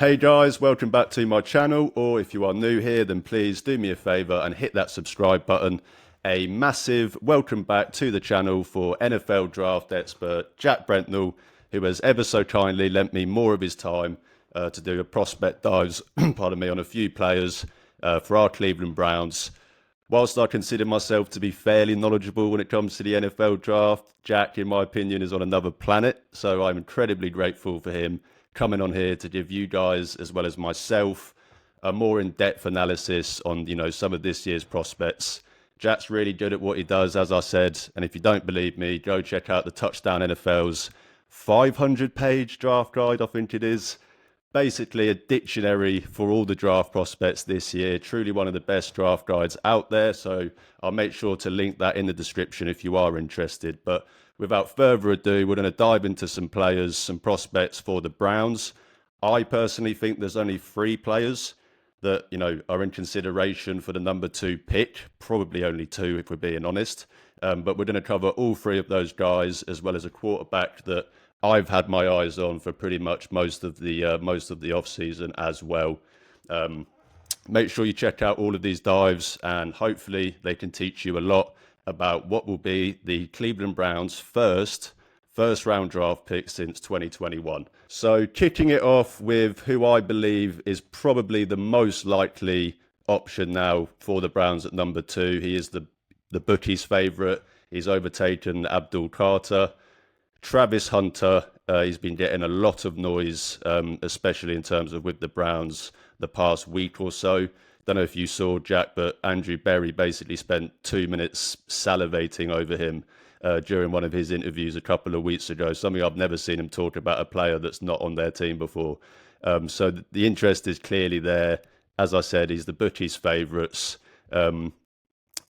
Hey guys, welcome back to my channel, or if you are new here, then please do me a favor and hit that subscribe button. A massive welcome back to the channel for NFL draft expert Jack Brentnall, who has ever so kindly lent me more of his time to do a prospect dives, pardon me, on a few players for our Cleveland Browns. Whilst I consider myself to be fairly knowledgeable when it comes to the NFL draft, Jack, in my opinion, is on another planet. So I'm incredibly grateful for him coming on here to give you guys, as well as myself, a more in-depth analysis on, some of this year's prospects. Jack's really good at what he does, as I said. And if you don't believe me, go check out the Touchdown NFL's 500-page draft guide, I think it is. Basically a dictionary for all the draft prospects this year. Truly one of the best draft guides out there. So I'll make sure to link that in the description if you are interested. But without further ado, we're going to dive into some players, some prospects for the Browns. I personally think there's only 3 players that, are in consideration for the number 2 pick. Probably only 2 if we're being honest. But we're going to cover all 3 of those guys, as well as a quarterback that I've had my eyes on for pretty much most of the off season as well. Make sure you check out all of these dives, and hopefully they can teach you a lot about what will be the Cleveland Browns' first round draft pick since 2021. So kicking it off with who I believe is probably the most likely option now for the Browns at number 2. He is the bookies' favourite. He's overtaken Abdul Carter. Travishunter, he's been getting a lot of noise, especially in terms of with the Browns the past week or so. Don't know if you saw, Jack, but Andrew Berry basically spent 2 minutes salivating over him during one of his interviews a couple of weeks ago, something I've never seen him talk about a player that's not on their team before. So the interest is clearly there. As I said, he's the bookies' favourites.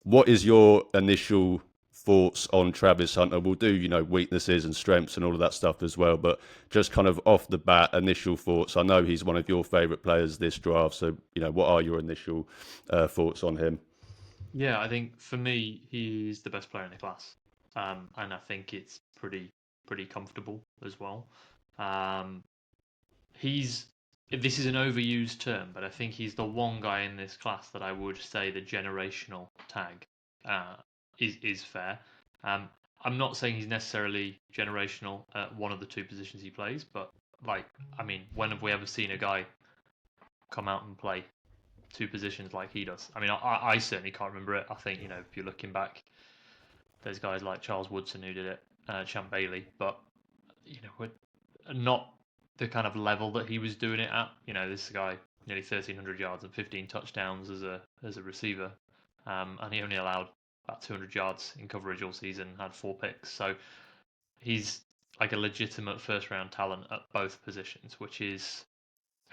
What is your initial thoughts on Travis Hunter? We'll do, weaknesses and strengths and all of that stuff as well, but just kind of off the bat, initial thoughts. I know he's one of your favourite players this draft, so, what are your initial thoughts on him? Yeah, I think for me, he's the best player in the class, and I think it's pretty comfortable as well. Um, he's This is an overused term, but I think he's the one guy in this class that I would say the generational tag uh, is fair. Um, I'm not saying he's necessarily generational at one of the 2 positions he plays, but when have we ever seen a guy come out and play 2 positions like he does? I mean, I certainly can't remember it. I think if you're looking back, there's guys like Charles Woodson who did it, Champ Bailey, but we're not the kind of level that he was doing it at. This guy nearly 1,300 yards and 15 touchdowns as a receiver, and he only allowed about 200 yards in coverage all season, had 4 picks. So he's like a legitimate first round talent at both positions, which is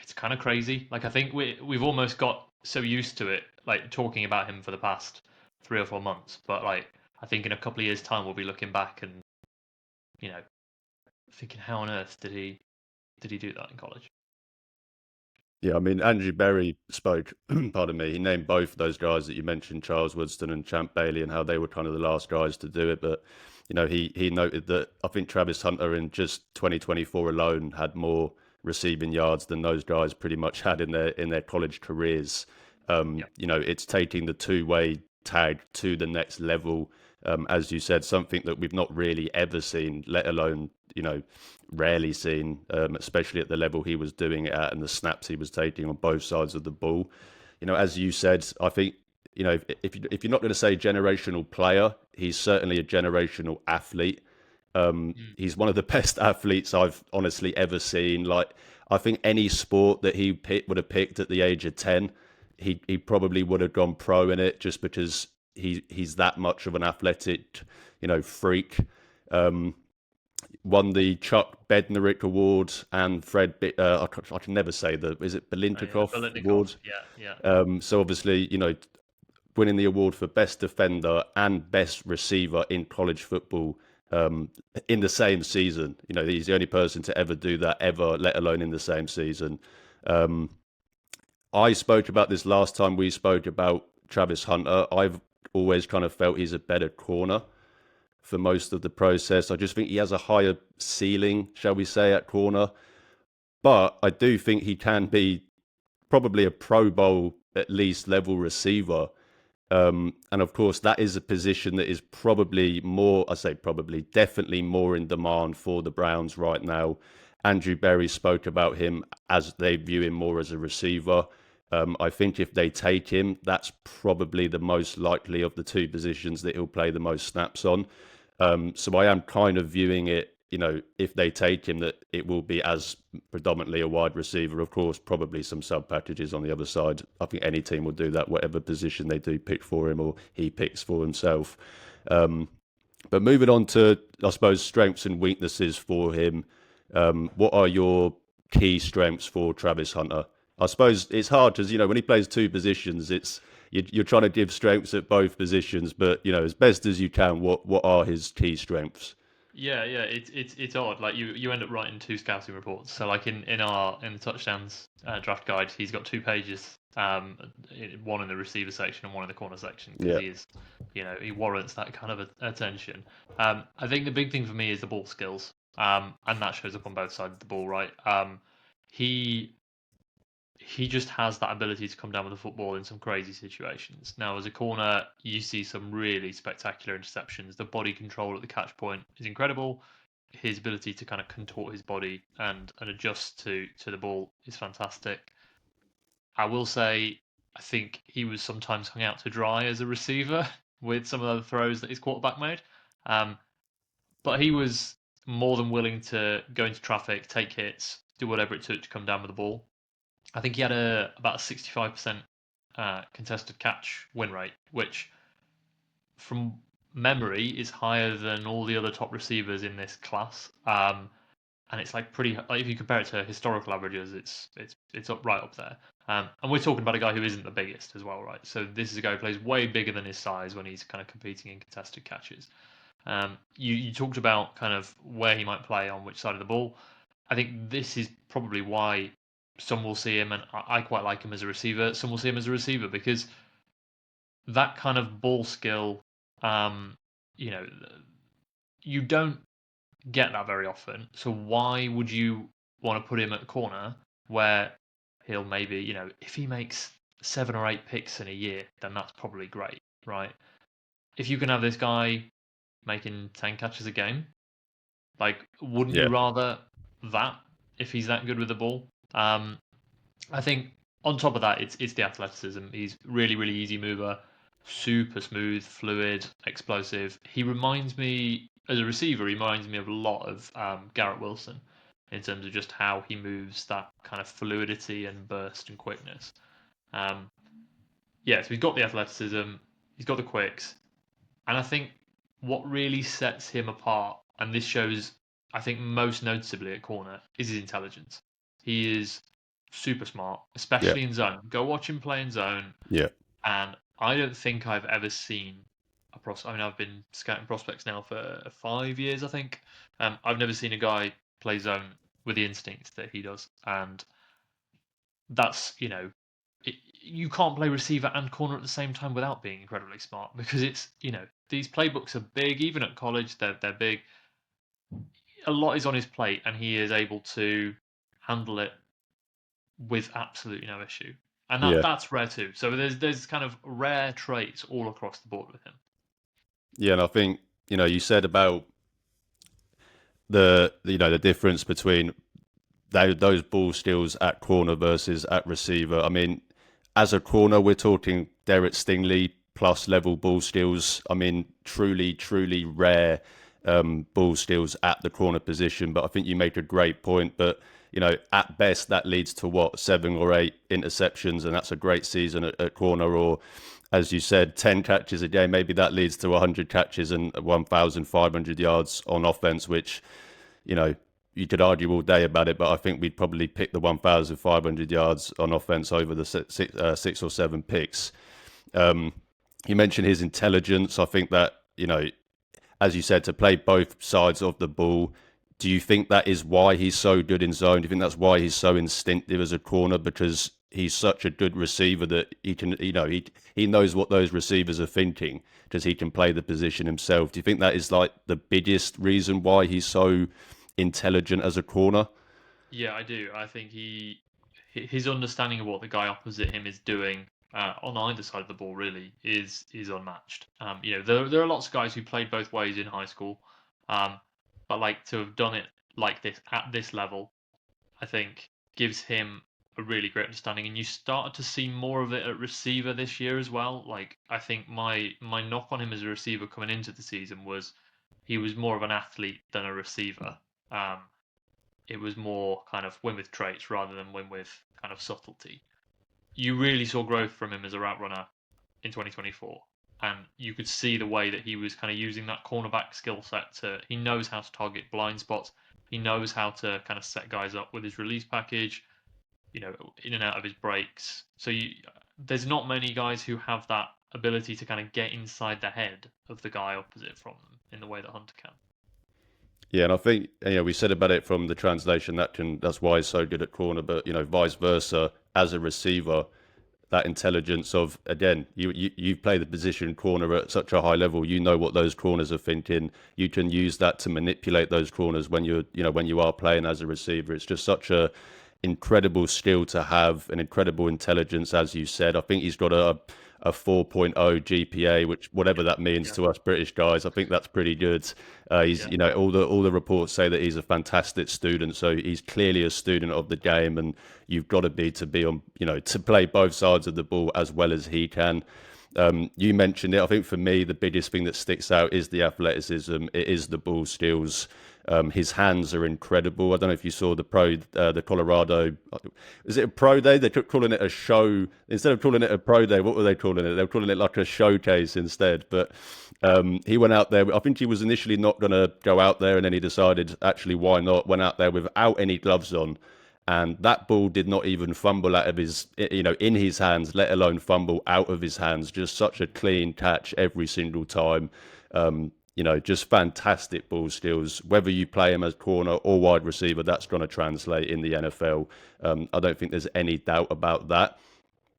it's kind of crazy. Like I think we've almost got so used to it, like talking about him for the past 3 or 4 months. But I think in a couple of years' time we'll be looking back and you know thinking, how on earth did he do that in college? Yeah, I mean, Andrew Berry spoke, pardon me, he named both those guys that you mentioned, Charles Woodston and Champ Bailey, and how they were kind of the last guys to do it. But, he noted that I think Travis Hunter in just 2024 alone had more receiving yards than those guys pretty much had in their college careers. Yeah, It's taking the two-way tag to the next level. As you said, something that we've not really ever seen, let alone, rarely seen, especially at the level he was doing it at and the snaps he was taking on both sides of the ball. As you said, I think, if you're not going to say generational player, he's certainly a generational athlete. He's one of the best athletes I've honestly ever seen. Like, I think any sport that would have picked at the age of 10, he probably would have gone pro in it, just because he's that much of an athletic, freak. Um, Won the Chuck Bednarik Award and I can never say is it yeah, Belintikov Biletnikoff. Award? Yeah, yeah, So obviously, winning the award for best defender and best receiver in college football in the same season. He's the only person to ever do that ever, let alone in the same season. Um, I spoke about this last time we spoke about Travis Hunter. I've always kind of felt he's a better corner for most of the process. I just think he has a higher ceiling, shall we say, at corner. but I do think he can be probably a Pro Bowl at least level receiver. And of course, that is a position that is probably more, I say probably, definitely more in demand for the Browns right now. Andrew Berry spoke about him as they view him more as a receiver. I think if they take him, that's probably the most likely of the two positions that he'll play the most snaps on. So I am kind of viewing it, if they take him, that it will be as predominantly a wide receiver. Of course, probably some sub packages on the other side. I think any team will do that, whatever position they do pick for him or he picks for himself. But moving on to, I suppose, strengths and weaknesses for him. What are your key strengths for Travis Hunter? I suppose it's hard because, when he plays two positions, you're trying to give strengths at both positions, but as best as you can, what are his key strengths? Yeah. It's odd. Like you end up writing two scouting reports. So like in the touchdowns draft guide, he's got 2 pages. One in the receiver section and one in the corner section because Yeah, he is, he warrants that kind of attention. I think the big thing for me is the ball skills. And that shows up on both sides of the ball, right? He he just has that ability to come down with the football in some crazy situations. Now, as a corner, you see some really spectacular interceptions. The body control at the catch point is incredible. His ability to kind of contort his body and adjust to the ball is fantastic. I will say, I think he was sometimes hung out to dry as a receiver with some of the throws that his quarterback made. Um, but he was more than willing to go into traffic, take hits, do whatever it took to come down with the ball. I think he had about a 65% contested catch win rate, which from memory is higher than all the other top receivers in this class. And it's like pretty like if you compare it to historical averages, it's up right up there. And we're talking about a guy who isn't the biggest as well, right? So this is a guy who plays way bigger than his size when he's kind of competing in contested catches. You talked about kind of where he might play on which side of the ball. I think this is probably why some will see him, and I quite like him as a receiver. Some will see him as a receiver because that kind of ball skill, um, you know, you don't get that very often. So why would you want to put him at a corner where he'll maybe, if he makes 7 or 8 picks in a year, then that's probably great, right? If you can have this guy making 10 catches a game, like, wouldn't yeah, you rather that if he's that good with the ball? I think on top of that, it's the athleticism. He's really, really easy mover, super smooth, fluid, explosive. He reminds me, as a receiver, he reminds me of a lot of Garrett Wilson in terms of just how he moves, that kind of fluidity and burst and quickness. Um, yeah, so he's got the athleticism, he's got the quicks, and I think what really sets him apart, and this shows, I think, most noticeably at corner, is his intelligence. He is super smart, yeah, especially in zone. Go watch him play in zone, yeah, and I don't think I've ever seen a I mean, I've been scouting prospects now for 5 years, I think. I've never seen a guy play zone with the instincts that he does, and that's you can't play receiver and corner at the same time without being incredibly smart because it's these playbooks are big. Even at college, they're big. A lot is on his plate, and he is able to handle it with absolutely no issue. And yeah, that's rare too. So there's kind of rare traits all across the board with him. yeah. And I think you said about the difference between those ball skills at corner versus at receiver. I mean, as a corner, we're talking Derek Stingley plus level ball skills. I mean, truly, truly rare ball skills at the corner position. But I think you make a great point. But at best, that leads to what, 7 or 8 interceptions, and that's a great season at corner. Or, as you said, 10 catches a game. Maybe that leads to 100 catches and 1,500 yards on offense, which you know, you could argue all day about it, but I think we'd probably pick the 1,500 yards on offense over the 6 or 7 picks. Um, you mentioned his intelligence. I think that, as you said, to play both sides of the ball, do you think that is why he's so good in zone? Do you think that's why he's so instinctive as a corner? Because he's such a good receiver that he can, he knows what those receivers are thinking because he can play the position himself. Do you think that is like the biggest reason why he's so intelligent as a corner? Yeah, I do. I think his understanding of what the guy opposite him is doing on either side of the ball really is unmatched. There are lots of guys who played both ways in high school, um, but like to have done it like this at this level, I think gives him a really great understanding. And you started to see more of it at receiver this year as well. Like I think my knock on him as a receiver coming into the season was he was more of an athlete than a receiver. Um, it was more kind of win with traits rather than win with kind of subtlety. You really saw growth from him as a route runner in 2024. And you could see the way that he was kind of using that cornerback skill set to, he knows how to target blind spots. He knows how to kind of set guys up with his release package, in and out of his breaks. There's not many guys who have that ability to kind of get inside the head of the guy opposite from them in the way that Hunter can. Yeah, and I think we said about it from the translation that's why he's so good at corner, but vice versa as a receiver, that intelligence of again, you play the position corner at such a high level, you know what those corners are thinking. You can use that to manipulate those corners when when you are playing as a receiver. It's just such a incredible skill to have, an incredible intelligence, as you said. I think he's got a 4.0 GPA, which whatever that means Yeah, to us British guys, I think that's pretty good. He's, yeah, all the reports say that he's a fantastic student, so he's clearly a student of the game, and you've got to be on, to play both sides of the ball as well as he can. You mentioned it. I think for me, the biggest thing that sticks out is the athleticism. It is the ball skills. His hands are incredible. I don't know if you saw the Colorado. Is it a pro day? They kept calling it a show instead of calling it a pro day. What were they calling it? They were calling it like a showcase instead. But he went out there. I think he was initially not going to go out there, and then he decided actually why not? Went out there without any gloves on, and that ball did not even fumble out of his, in his hands, let alone fumble out of his hands. Just such a clean catch every single time. Just fantastic ball skills. Whether you play him as corner or wide receiver, that's going to translate in the NFL. I don't think there's any doubt about that.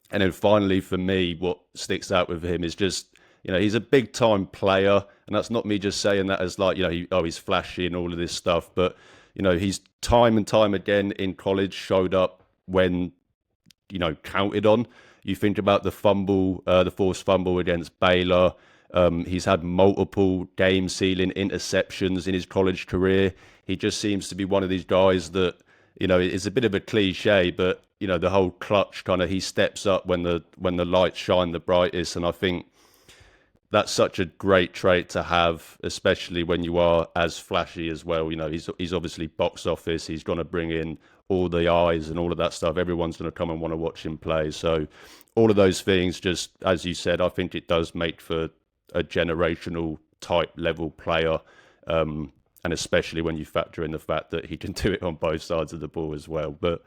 And then finally, for me, what sticks out with him is just, he's a big time player. And that's not me just saying that as like, he's flashy and all of this stuff. But, he's time and time again in college showed up when, counted on. You think about the forced fumble against Baylor. He's had multiple game sealing interceptions in his college career. He just seems to be one of these guys that, it's a bit of a cliche, but the whole clutch kind of he steps up when the lights shine the brightest, and I think that's such a great trait to have, especially when you are as flashy as well. He's obviously box office. He's going to bring in all the eyes and all of that stuff. Everyone's going to come and want to watch him play. So all of those things, just as you said, I think it does make for a generational type level player. And especially when you factor in the fact that he can do it on both sides of the ball as well. But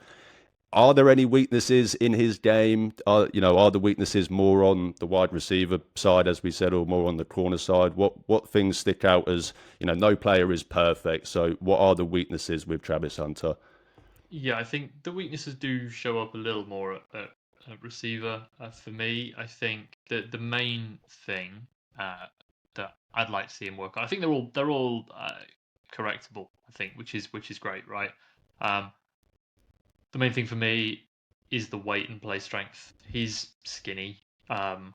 are there any weaknesses in his game? Are the weaknesses more on the wide receiver side, as we said, or more on the corner side? What things stick out as no player is perfect. So what are the weaknesses with Travis Hunter? yeah. I think the weaknesses do show up a little more at receiver. For me, I think that the main thing that I'd like to see him work on. I think they're all correctable. I think, which is great, right? Um, the main thing for me is the weight and play strength. He's skinny,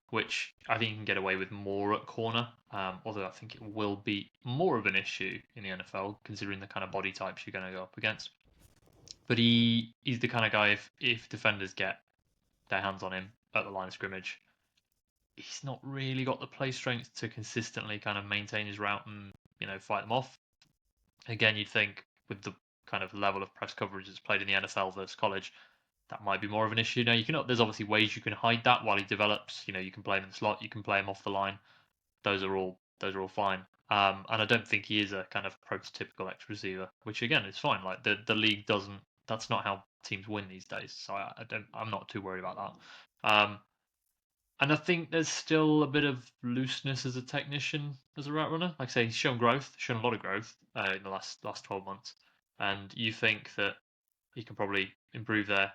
which I think he can get away with more at corner. Although I think it will be more of an issue in the NFL considering the kind of body types you're going to go up against. But he's the kind of guy if defenders get their hands on him at the line of scrimmage, he's not really got the play strength to consistently kind of maintain his route and fight them off. Again, you'd think with the kind of level of press coverage that's played in the NFL versus college, that might be more of an issue. Now there's obviously ways you can hide that while he develops. You can play him in the slot, you can play him off the line. Those are all fine. And I don't think he is a kind of prototypical X receiver, which again is fine. Like the league doesn't. That's not how teams win these days. So I don't. I'm not too worried about that. And I think there's still a bit of looseness as a technician, as a route runner. Like I say, he's shown growth, shown a lot of growth in the last 12 months, and you think that he can probably improve there.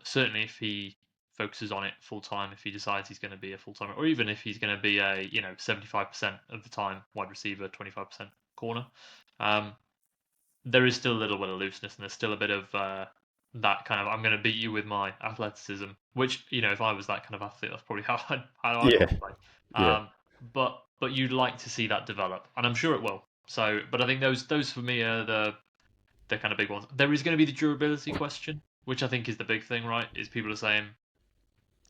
Certainly, if he focuses on it full time, if he decides he's going to be a full timer, or even if he's going to be a 75% of the time wide receiver, 25% corner. Um, there is still a little bit of looseness, and there's still a bit of that kind of I'm going to beat you with my athleticism. Which, if I was that kind of athlete, that's probably how I'd Yeah, want to play. yeah, But you'd like to see that develop, and I'm sure it will. So, but I think those for me are the kind of big ones. There is going to be the durability question, which I think is the big thing, right? Is people are saying,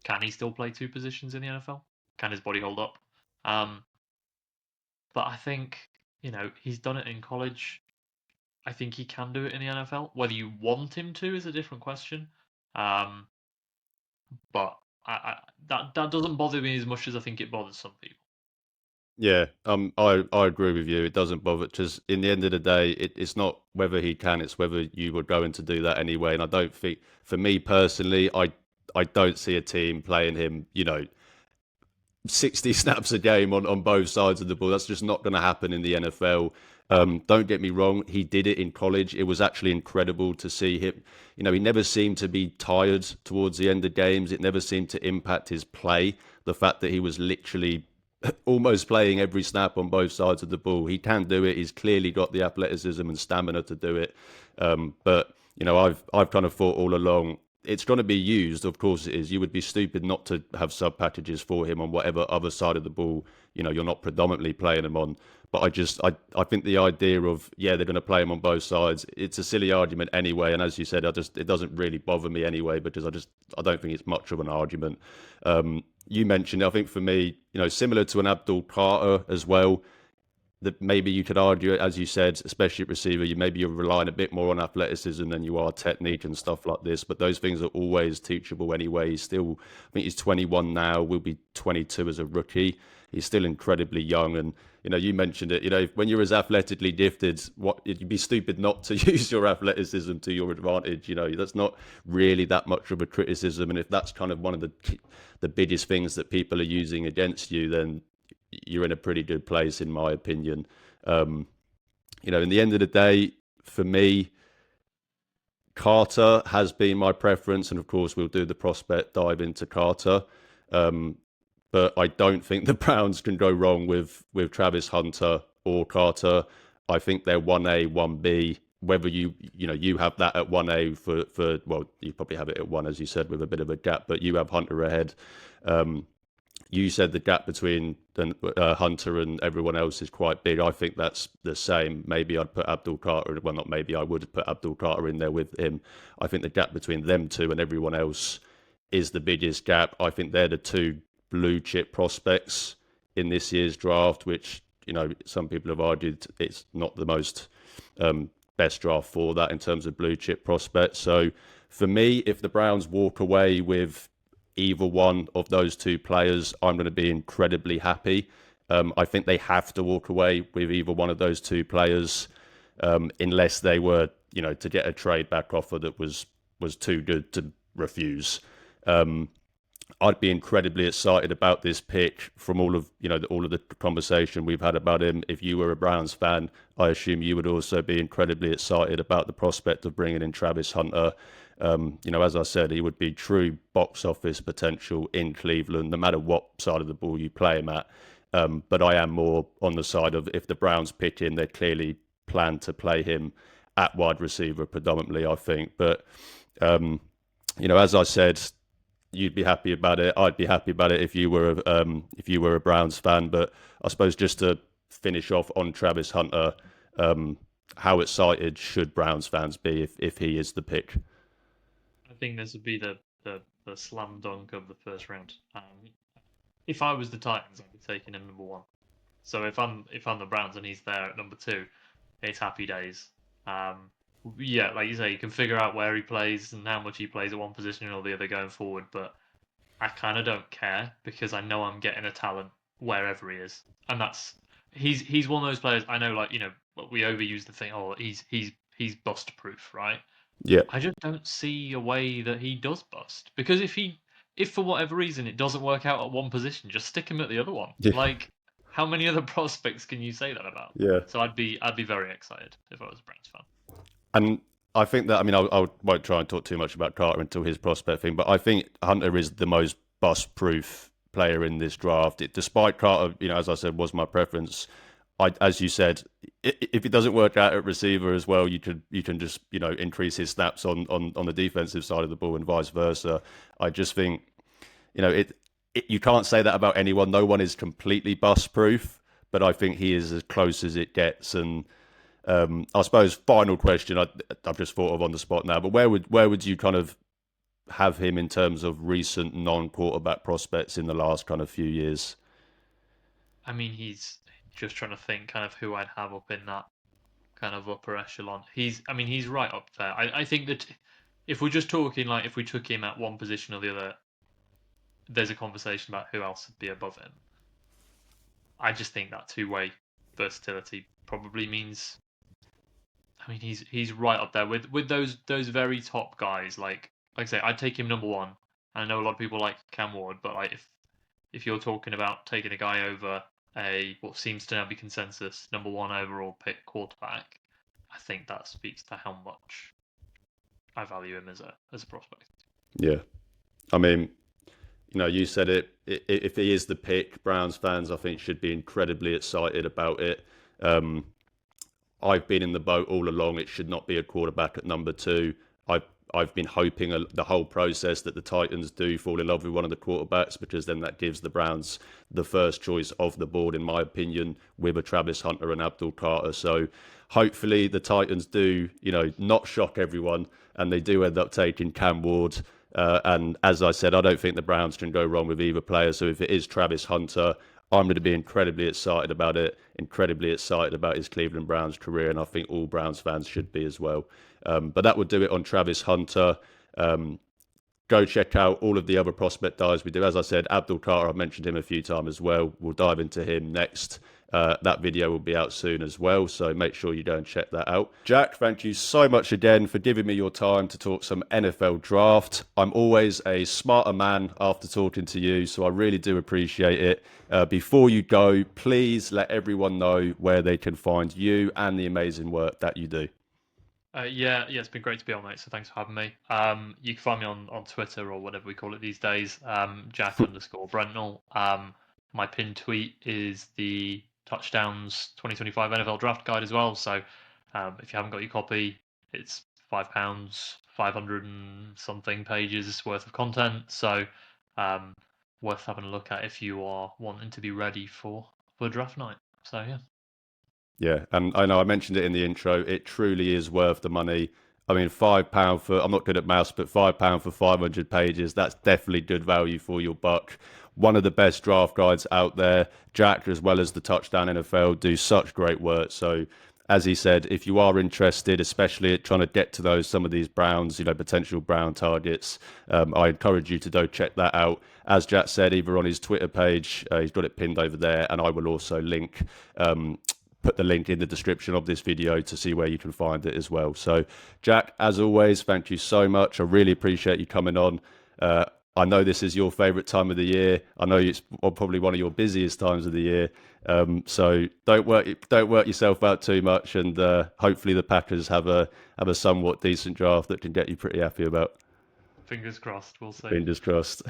can he still play two positions in the NFL? Can his body hold up? Um, but I think he's done it in college. I think he can do it in the NFL. Whether you want him to is a different question. Um, but that doesn't bother me as much as I think it bothers some people. yeah. I agree with you. It doesn't bother because in the end of the day, it's not whether he can, it's whether you were going to do that anyway. And I don't think, for me personally, I don't see a team playing him, 60 snaps a game on both sides of the ball. That's just not going to happen in the NFL. Don't get me wrong, he did it in college. It was actually incredible to see him. He never seemed to be tired towards the end of games. It never seemed to impact his play. The fact that he was literally almost playing every snap on both sides of the ball. He can do it. He's clearly got the athleticism and stamina to do it. But I've kind of thought all along it's going to be used. Of course, it is. You would be stupid not to have sub packages for him on whatever other side of the ball you're not predominantly playing him on. But I think the idea of they're going to play him on both sides. It's a silly argument anyway. And as you said, it doesn't really bother me anyway because I don't think it's much of an argument. You mentioned, I think for me, similar to an Abdul Carter as well, that maybe you could argue, as you said, especially at receiver, you're relying a bit more on athleticism than you are technique and stuff like this. But those things are always teachable anyway. I think he's 21 now, will be 22 as a rookie. He's still incredibly young, and you mentioned it. When you're as athletically gifted, you'd be stupid not to use your athleticism to your advantage. That's not really that much of a criticism, and if that's kind of one of the biggest things that people are using against you, then you're in a pretty good place, in my opinion. In the end of the day, for me, Carter has been my preference, and of course, we'll do the prospect dive into Carter. But I don't think the Browns can go wrong with Travis Hunter or Carter. I think they're 1A, 1B. Whether you have that at 1A for well, you probably have it at 1, as you said, with a bit of a gap, but you have Hunter ahead. You said the gap between Hunter and everyone else is quite big. I think that's the same. Maybe I'd put Abdul Carter, well, not maybe, I would put Abdul Carter in there with him. I think the gap between them two and everyone else is the biggest gap. I think they're the two blue chip prospects in this year's draft, which, some people have argued it's not the most best draft for that in terms of blue chip prospects. So for me, if the Browns walk away with either one of those two players, I'm going to be incredibly happy. I think they have to walk away with either one of those two players, unless they were, to get a trade back offer that was too good to refuse. I'd be incredibly excited about this pick from all of the conversation we've had about him. If you were a Browns fan, I assume you would also be incredibly excited about the prospect of bringing in Travis Hunter. As I said, he would be true box office potential in Cleveland, no matter what side of the ball you play him at. But I am more on the side of if the Browns pick him, they clearly plan to play him at wide receiver predominantly, I think. But, as I said, you'd be happy about it. I'd be happy about it if you were a Browns fan. But I suppose just to finish off on Travis Hunter, how excited should Browns fans be if he is the pick? I think this would be the slam dunk of the first round. If I was the Titans, I'd be taking him number one. So if I'm the Browns and he's there at number two, it's happy days. Yeah, like you say, you can figure out where he plays and how much he plays at one position or the other going forward. But I kind of don't care because I know I'm getting a talent wherever he is, and he's one of those players. I know, like we overuse the thing. Oh, he's bust proof, right? Yeah. I just don't see a way that he does bust because if for whatever reason it doesn't work out at one position, just stick him at the other one. Yeah. Like, how many other prospects can you say that about? Yeah. So I'd be very excited if I was a Browns fan. And I think that, I won't try and talk too much about Carter until his prospect thing, but I think Hunter is the most bust proof player in this draft. Despite Carter, as I said, was my preference, as you said, if it doesn't work out at receiver as well, you can just increase his snaps on the defensive side of the ball and vice versa. I just think you can't say that about anyone. No one is completely bust proof, but I think he is as close as it gets. And I suppose final question I've just thought of on the spot now, but where would you kind of have him in terms of recent non-quarterback prospects in the last kind of few years? I mean, he's just trying to think kind of who I'd have up in that kind of upper echelon. I mean, he's right up there. I think that if we're just talking like if we took him at one position or the other, there's a conversation about who else would be above him. I just think that two-way versatility probably means. I mean, he's right up there with those very top guys. Like I say, I'd take him number one. I know a lot of people like Cam Ward, but like if you're talking about taking a guy over a what seems to now be consensus number one overall pick quarterback, I think that speaks to how much I value him as a prospect. Yeah, I mean, you said it. If he is the pick, Browns fans, I think, should be incredibly excited about it. I've been in the boat all along. It should not be a quarterback at number two. I've been hoping the whole process that the Titans do fall in love with one of the quarterbacks, because then that gives the Browns the first choice of the board, in my opinion, with a Travis Hunter and Abdul Carter. So hopefully the Titans do, not shock everyone, and they do end up taking Cam Ward. And as I said, I don't think the Browns can go wrong with either player. So if it is Travis Hunter, I'm going to be incredibly excited about it, incredibly excited about his Cleveland Browns career, and I think all Browns fans should be as well. But that would do it on Travis Hunter. Go check out all of the other prospect dives we do. As I said, Abdul Carter, I've mentioned him a few times as well. We'll dive into him next. That video will be out soon as well, so make sure you go and check that out. Jack, thank you so much again for giving me your time to talk some NFL draft. I'm always a smarter man after talking to you, so I really do appreciate it. Before you go, please let everyone know where they can find you and the amazing work that you do. Yeah, it's been great to be on, mate. So thanks for having me. You can find me on Twitter or whatever we call it these days, Jack_Brentnall. My pinned tweet is the Touchdowns 2025 NFL Draft Guide as well. So if you haven't got your copy, it's £5, 500 and something pages worth of content. So worth having a look at if you are wanting to be ready for draft night. So yeah. Yeah, and I know I mentioned it in the intro. It truly is worth the money. I mean, £5 for, I'm not good at maths, but £5 for 500 pages, that's definitely good value for your buck. One of the best draft guides out there. Jack, as well as the Touchdown NFL, do such great work. So, as he said, if you are interested, especially at trying to get to some of these Browns, potential Brown targets, I encourage you to go check that out. As Jack said, either on his Twitter page, he's got it pinned over there, and I will also put the link in the description of this video to see where you can find it as well. So, Jack, as always, thank you so much. I really appreciate you coming on. I know this is your favourite time of the year. I know it's probably one of your busiest times of the year. So don't work yourself out too much, and hopefully the Packers have a somewhat decent draft that can get you pretty happy about. Fingers crossed. We'll see. Fingers crossed.